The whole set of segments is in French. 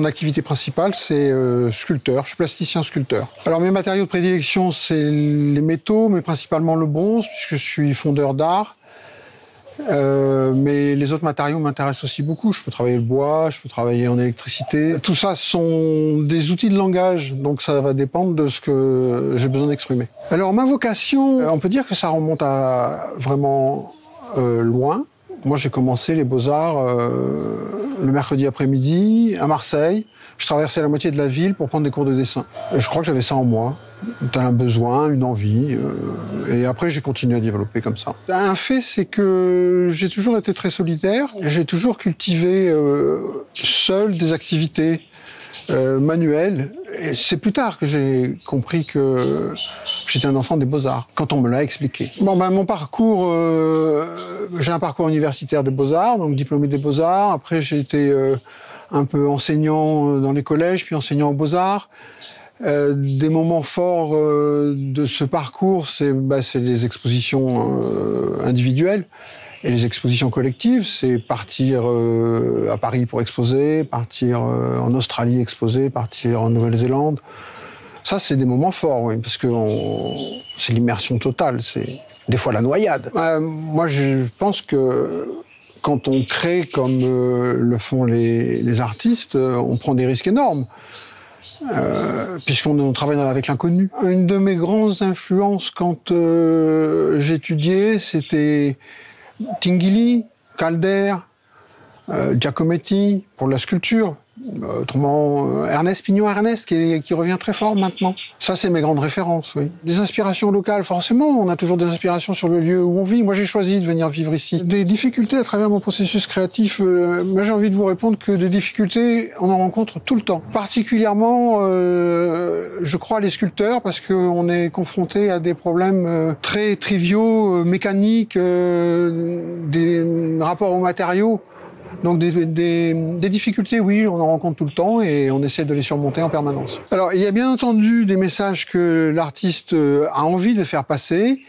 mon activité principale, c'est sculpteur. Je suis plasticien-sculpteur. Alors mes matériaux de prédilection, c'est les métaux, mais principalement le bronze, puisque je suis fondeur d'art. Mais les autres matériaux m'intéressent aussi beaucoup. Je peux travailler le bois, je peux travailler en électricité. Tout ça sont des outils de langage, donc ça va dépendre de ce que j'ai besoin d'exprimer. Alors ma vocation, on peut dire que ça remonte à vraiment loin. Moi j'ai commencé les beaux-arts le mercredi après-midi à Marseille. Je traversais la moitié de la ville pour prendre des cours de dessin. Je crois que j'avais ça en moi. Un besoin, une envie. Et après, j'ai continué à développer comme ça. Un fait, c'est que j'ai toujours été très solitaire. J'ai toujours cultivé seul des activités manuelles. Et c'est plus tard que j'ai compris que j'étais un enfant des beaux-arts, quand on me l'a expliqué. Bon, ben, mon parcours, j'ai un parcours universitaire de beaux-arts, donc diplômé des beaux-arts. Après, j'ai été un peu enseignant dans les collèges, puis enseignant aux beaux-arts. Des moments forts de ce parcours, c'est les expositions individuelles et les expositions collectives. C'est partir à Paris pour exposer, partir en Australie exposer, partir en Nouvelle-Zélande. Ça, c'est des moments forts, oui, parce que c'est l'immersion totale, c'est des fois la noyade. Moi, je pense que quand on crée comme le font les artistes, on prend des risques énormes. Puisqu'on travaille avec l'inconnu. Une de mes grandes influences quand j'étudiais, c'était Tinguely, Calder, Giacometti pour la sculpture. Autrement, Ernest Pignon-Ernest qui revient très fort maintenant. Ça, c'est mes grandes références, oui. Des inspirations locales, forcément, on a toujours des inspirations sur le lieu où on vit. Moi, j'ai choisi de venir vivre ici. Des difficultés à travers mon processus créatif, moi, j'ai envie de vous répondre que des difficultés, on en rencontre tout le temps. Particulièrement, je crois, les sculpteurs, parce qu'on est confronté à des problèmes très triviaux, mécaniques, des rapports aux matériaux. Donc des difficultés, oui, on en rencontre tout le temps et on essaie de les surmonter en permanence. Alors, il y a bien entendu des messages que l'artiste a envie de faire passer.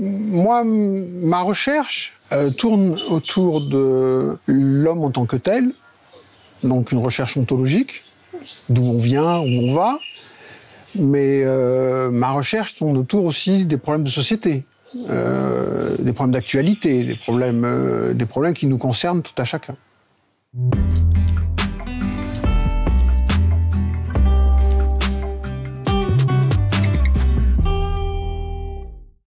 Moi, ma recherche tourne autour de l'homme en tant que tel, donc une recherche ontologique, d'où on vient, où on va. Mais ma recherche tourne autour aussi des problèmes de société. Des problèmes d'actualité, des problèmes qui nous concernent tout à chacun.